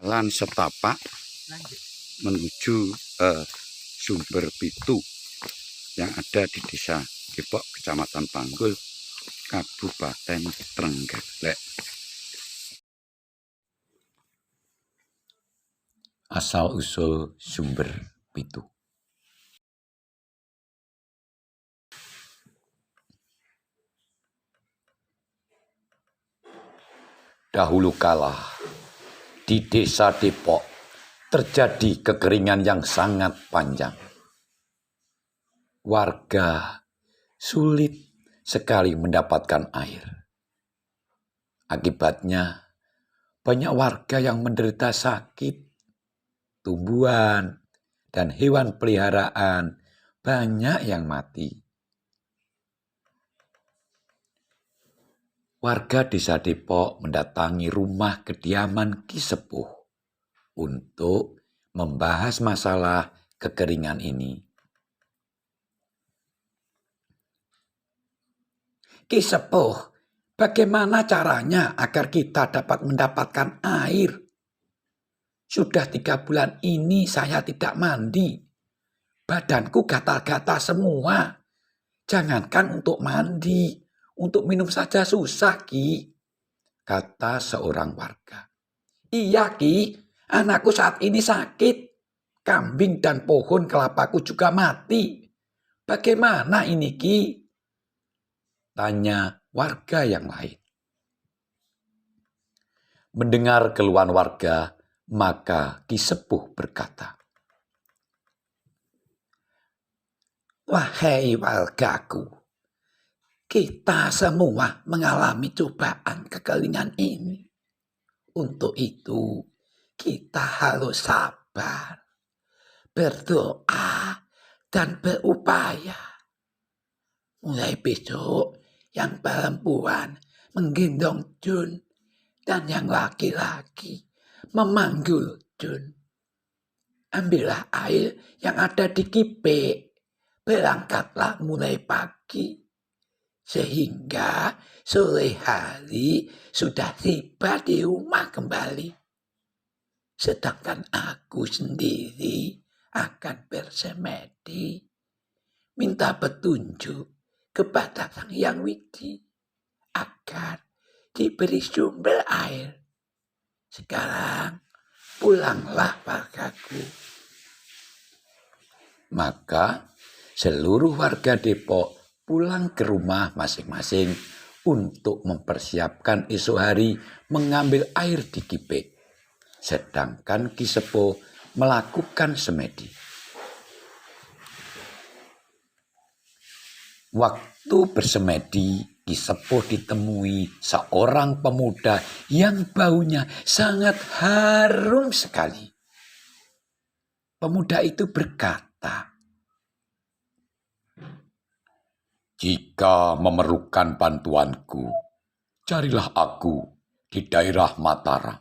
lan setapak menuju Sumber Pitu yang ada di Desa Gepok, Kecamatan Panggul, Kabupaten Trenggalek. Asal-usul Sumber Pitu. Dahulu kala, di Desa Depok terjadi kekeringan yang sangat panjang. Warga sulit sekali mendapatkan air. Akibatnya, banyak warga yang menderita sakit, tumbuhan, dan hewan peliharaan banyak yang mati. Warga Desa Depok mendatangi rumah kediaman Ki Sepuh untuk membahas masalah kekeringan ini. Ki Sepuh, bagaimana caranya agar kita dapat mendapatkan air? Sudah 3 bulan ini saya tidak mandi. Badanku gatal-gatal semua. Jangankan untuk mandi, untuk minum saja susah, Ki, kata seorang warga. Iya, Ki, anakku saat ini sakit. Kambing dan pohon kelapaku juga mati. Bagaimana ini, Ki? Tanya warga yang lain. Mendengar keluhan warga, maka Ki Sepuh berkata, wahai wargaku, kita semua mengalami cobaan kekeringan ini. Untuk itu, kita harus sabar, berdoa, dan berupaya. Mulai besok, yang perempuan menggendong Jun, dan yang laki-laki memanggul Jun. Ambillah air yang ada di kipik. Berangkatlah mulai pagi, sehingga sore hari sudah tiba di rumah kembali. Sedangkan aku sendiri akan bersemedi, minta petunjuk kepada Sang Hyang Widi agar diberi sumber air. Sekarang pulanglah wargaku. Maka seluruh warga Depok pulang ke rumah masing-masing untuk mempersiapkan esok hari mengambil air di kipik. Sedangkan Ki Sepuh melakukan semedi. Waktu bersemedi, Ki Sepuh ditemui seorang pemuda yang baunya sangat harum sekali. Pemuda itu berkata, jika memerlukan bantuanku, carilah aku di daerah Mataram.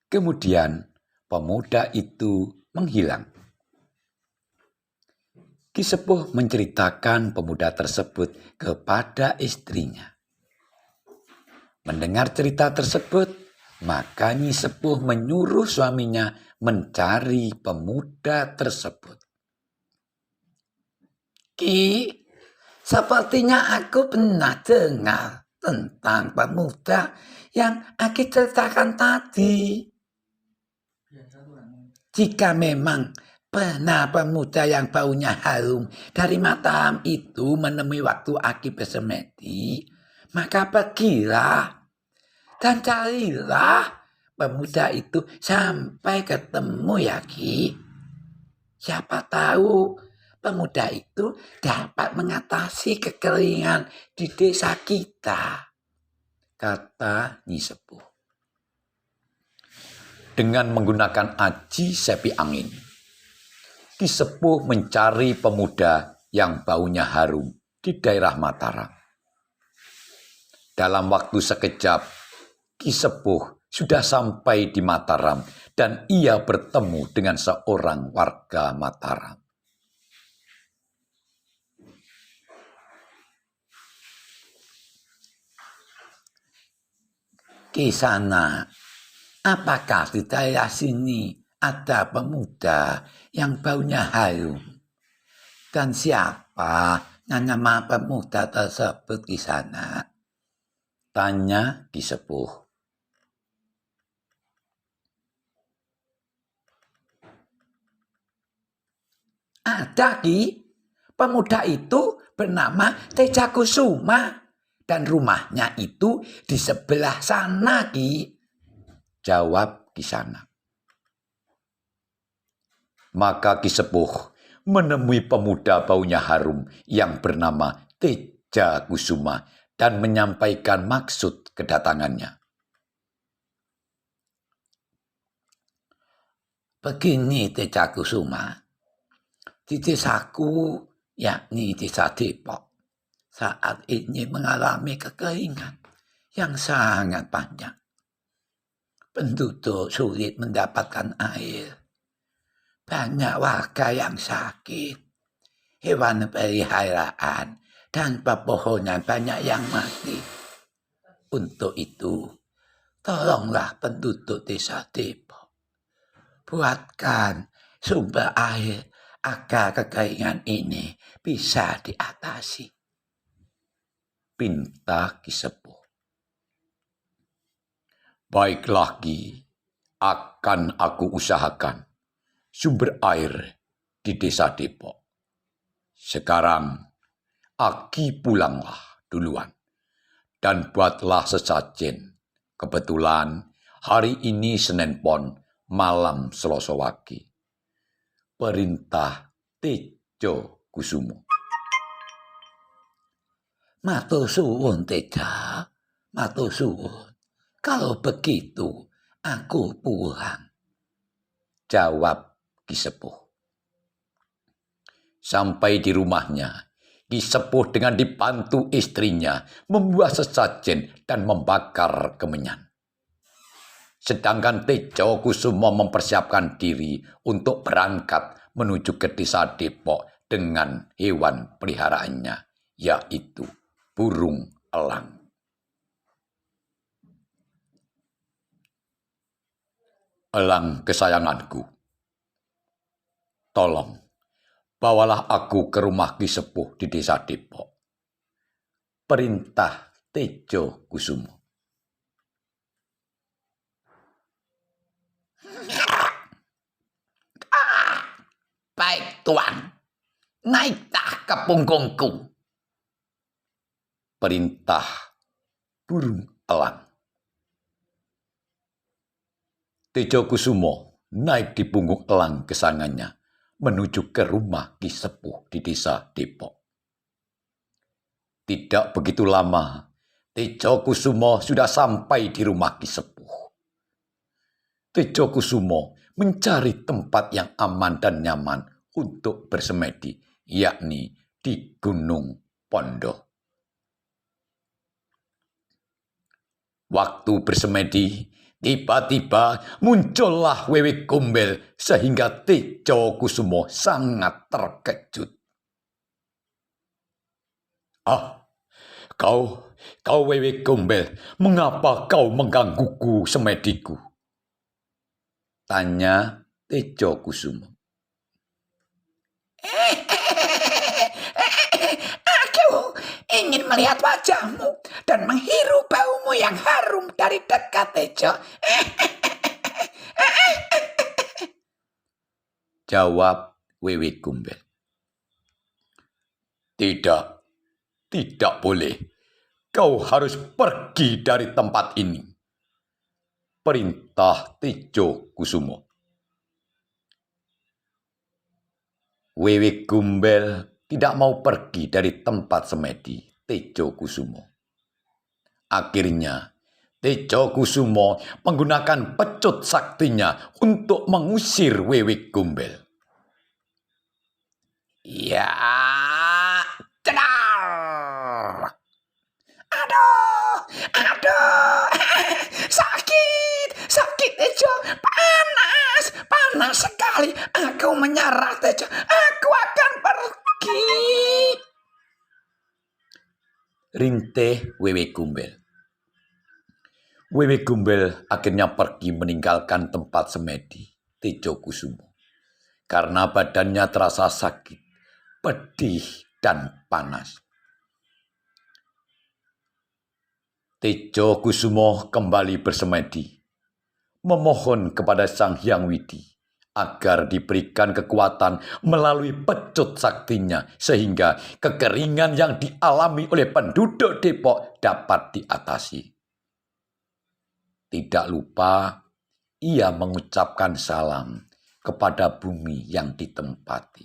Kemudian pemuda itu menghilang. Ki Sepuh menceritakan pemuda tersebut kepada istrinya. Mendengar cerita tersebut, maka Nyi Sepuh menyuruh suaminya mencari pemuda tersebut. Ki, sepertinya aku pernah dengar tentang pemuda yang Aki ceritakan tadi. Jika memang benar pemuda yang baunya harum dari Mataram itu menemui waktu Aki bersemedi, maka pergilah dan carilah pemuda itu sampai ketemu ya Ki. Siapa tahu pemuda itu dapat mengatasi kekeringan di desa kita, kata Nyi Sepuh. Dengan menggunakan aji sepi angin, Ki Sepuh mencari pemuda yang baunya harum di daerah Mataram. Dalam waktu sekejap, Ki Sepuh sudah sampai di Mataram dan ia bertemu dengan seorang warga Mataram. Kisana, Apakah di daerah sini ada pemuda yang baunya harum? Dan siapa nama pemuda tersebut di sana? Tanya Ki Sepuh. Ada, Ki. Pemuda itu bernama Teja Kusuma. Dan rumahnya itu di sebelah sana, Ki. Jawab Ki Sana. Maka Ki Sepuh menemui pemuda baunya harum yang bernama Teja Kusuma dan menyampaikan maksud kedatangannya. Begini Teja Kusuma, di desaku yakni desa Depok saat ini mengalami kekeringan yang sangat panjang. Penduduk sulit mendapatkan air. Banyak warga yang sakit. Hewan peliharaan dan pepohonan banyak yang mati. Untuk itu, tolonglah penduduk desa Depok. Buatkan sumber air agar kekeringan ini bisa diatasi. Pinta Ki Sepuh. Baiklah Ki, akan aku usahakan sumber air di desa Depok. Sekarang, Aki pulanglah duluan dan buatlah sesajen. Kebetulan hari ini Senin Pon, malam Selasa Wage. Perintah Tejo Kusumo. Matur suwun Teja, matur suwun. Kalau begitu, aku pulang. Jawab Ki Sepuh. Sampai di rumahnya, Ki Sepuh dengan dibantu istrinya membuat sesajen dan membakar kemenyan. Sedangkan Tejo Kusumo mempersiapkan diri untuk berangkat menuju ke desa Depok dengan hewan peliharaannya, yaitu burung elang. Elang kesayanganku, tolong bawalah aku ke rumah Ki Sepuh di desa Depok. Perintah Tejo Kusumo. Baik Tuan, naiklah ke punggungku. Perintah burung elang. Tejo Kusumo naik di punggung elang kesayangannya menuju ke rumah Ki Sepuh di desa Depok. Tidak begitu lama, Tejo Kusumo sudah sampai di rumah Ki Sepuh. Tejo Kusumo mencari tempat yang aman dan nyaman untuk bersemedi, yakni di Gunung Pondok. Waktu bersemedi, tiba-tiba muncullah Wewe Gombel sehingga Tejo Kusumo sangat terkejut. Ah, kau Wewe Gombel, mengapa kau menggangguku semediku? Tanya Tejo Kusumo. Aku ingin melihat wajahmu dan menghirup baumu yang harum dari dekat, Tejo. Jawab Wewe Gombel. Tidak boleh. Kau harus pergi dari tempat ini. Perintah Tejo Kusumo. Wewe Gombel tidak mau pergi dari tempat semedi Tejo Kusumo. Akhirnya, Tejo Kusumo menggunakan pecut saktinya untuk mengusir Wewe Gombel. Ya, cedar. Aduh, sakit Tejo, panas sekali. Aku menyerah Tejo, aku akan pergi. Rintih Wewe Gombel. Wewe Gombel akhirnya pergi meninggalkan tempat semedi Tejo Kusumo karena badannya terasa sakit, pedih, dan panas. Tejo Kusumo kembali bersemedi, memohon kepada Sang Hyang Widi agar diberikan kekuatan melalui pecut saktinya sehingga kekeringan yang dialami oleh penduduk Depok dapat diatasi. Tidak lupa ia mengucapkan salam kepada bumi yang ditempati.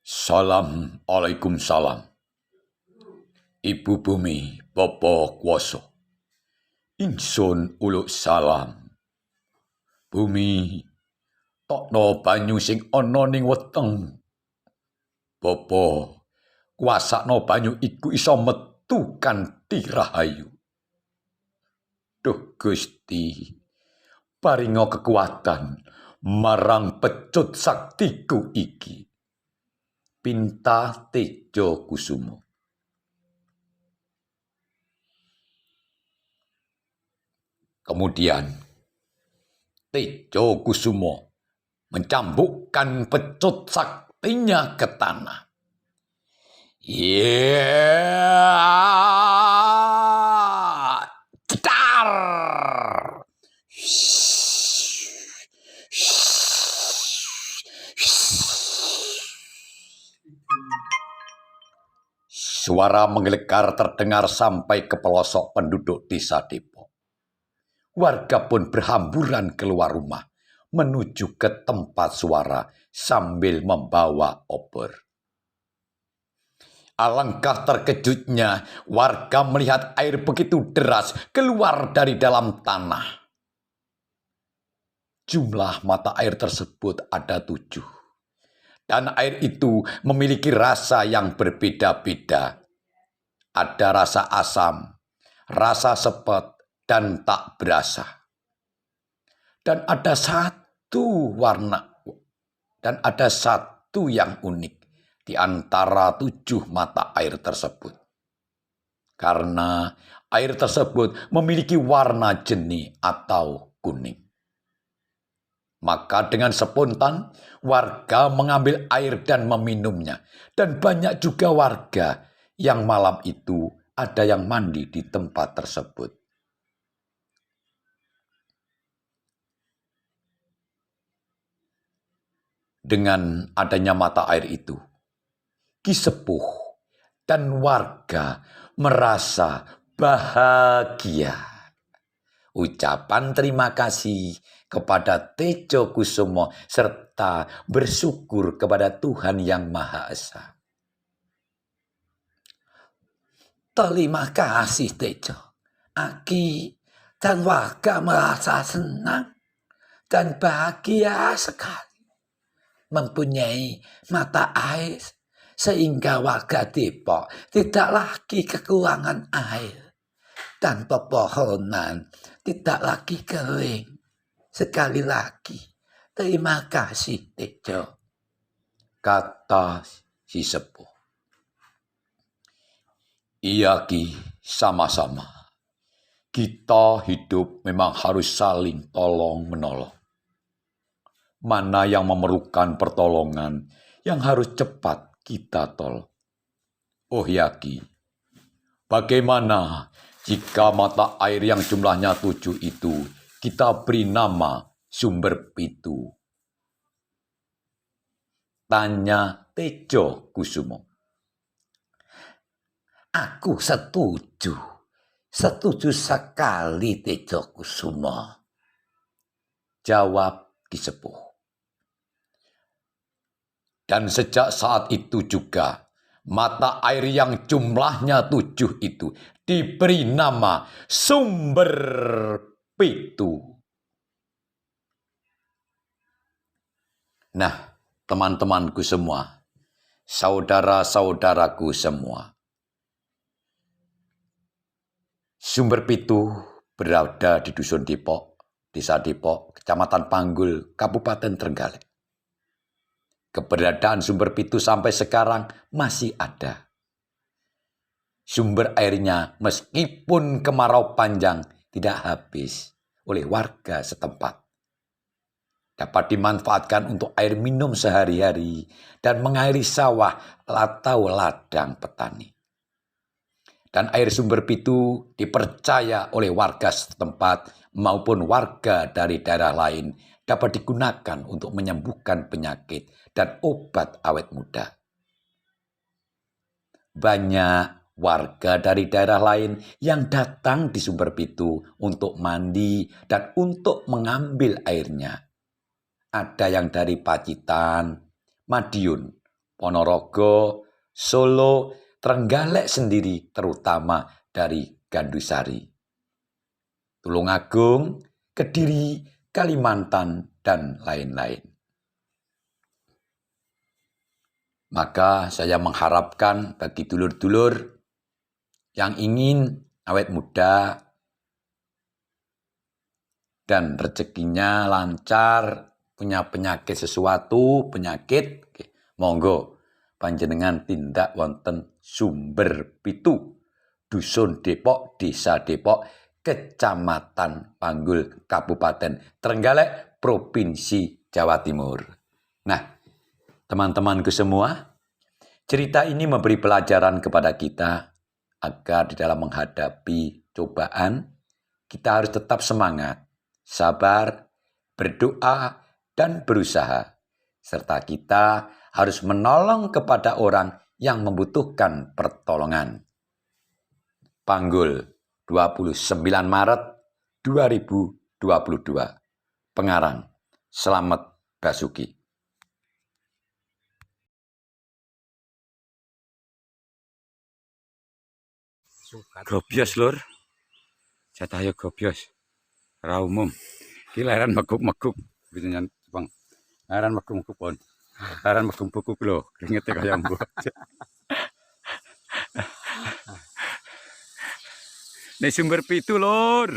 Assalamualaikum salam. Ibu bumi, Bapa kuwasa. Ingsun uluk salam. Bumi, tokno banyu sing ana ning weteng. Bapa, kuasakno banyu iku iso metu kanthi rahayu. Duh Gusti, paringa kekuatan marang pecut saktiku iki. Pinta Tejo Kusumo. Kemudian Tejo Kusumo mencambukkan pecut saktinya ke tanah. Cetar! Suara menggelegar terdengar sampai ke pelosok penduduk desa Depok. Warga pun berhamburan keluar rumah menuju ke tempat suara sambil membawa obor. Alangkah terkejutnya warga melihat air begitu deras keluar dari dalam tanah. Jumlah mata air tersebut ada 7. Dan air itu memiliki rasa yang berbeda-beda. Ada rasa asam, rasa sepet, dan tak berasa. Dan ada satu yang unik di antara 7 mata air tersebut. Karena air tersebut memiliki warna jernih atau kuning. Maka dengan spontan warga mengambil air dan meminumnya. Dan banyak juga warga yang malam itu ada yang mandi di tempat tersebut. Dengan adanya mata air itu, Ki Sepuh dan warga merasa bahagia. Ucapan terima kasih kepada Tejo Kusumo serta bersyukur kepada Tuhan Yang Maha Esa. Terima kasih Tejo. Aki dan warga merasa senang dan bahagia sekali mempunyai mata air sehingga warga Depok tidak lagi kekurangan air. Dan pepohonan tidak lagi kering. Sekali lagi, terima kasih Tejo, kata si sepuh. Iya Ki, sama-sama. Kita hidup memang harus saling tolong-menolong. Mana yang memerlukan pertolongan yang harus cepat kita tolong. Oh ya Ki, bagaimana jika mata air yang jumlahnya 7 itu kita beri nama Sumber Pitu? Tanya Tejo Kusumo. Aku setuju. Setuju sekali Tejo Kusumo. Jawab Ki Sepuh. Dan sejak saat itu juga mata air yang jumlahnya 7 itu diberi nama Sumber Pitu. Nah, teman-temanku semua, saudara-saudaraku semua, Sumber Pitu berada di Dusun Depok, Desa Depok, Kecamatan Panggul, Kabupaten Trenggalek. Keberadaan Sumber Pitu sampai sekarang masih ada. Sumber airnya meskipun kemarau panjang tidak habis oleh warga setempat. Dapat dimanfaatkan untuk air minum sehari-hari dan mengairi sawah atau ladang petani. Dan air sumber Pitu dipercaya oleh warga setempat maupun warga dari daerah lain dapat digunakan untuk menyembuhkan penyakit dan obat awet muda. Banyak warga dari daerah lain yang datang di sumber Pitu untuk mandi dan untuk mengambil airnya. Ada yang dari Pacitan, Madiun, Ponorogo, Solo, Trenggalek sendiri, terutama dari Gandusari, Tulungagung, Kediri, Kalimantan, dan lain-lain. Maka saya mengharapkan bagi dulur-dulur yang ingin awet muda dan rezekinya lancar, punya penyakit sesuatu, monggo panjenengan tindak wonten Sumber Pitu, Dusun Depok, Desa Depok, Kecamatan Panggul, Kabupaten Trenggalek, Provinsi Jawa Timur. Nah, teman-temanku semua, cerita ini memberi pelajaran kepada kita agar di dalam menghadapi cobaan, kita harus tetap semangat, sabar, berdoa, dan berusaha. Serta kita harus menolong kepada orang yang membutuhkan pertolongan. Panggul, 29 Maret 2022. Pengarang, Slamet Basuki. Gobyos lur, jatahe gobyos, ora umum. Ki lairan meguk-meguk, bintengan Bang. Lairan meguk-meguk pon. Lairan meguk-meguk lho, kringete kaya mbok. Nek Sumber Pitu lur.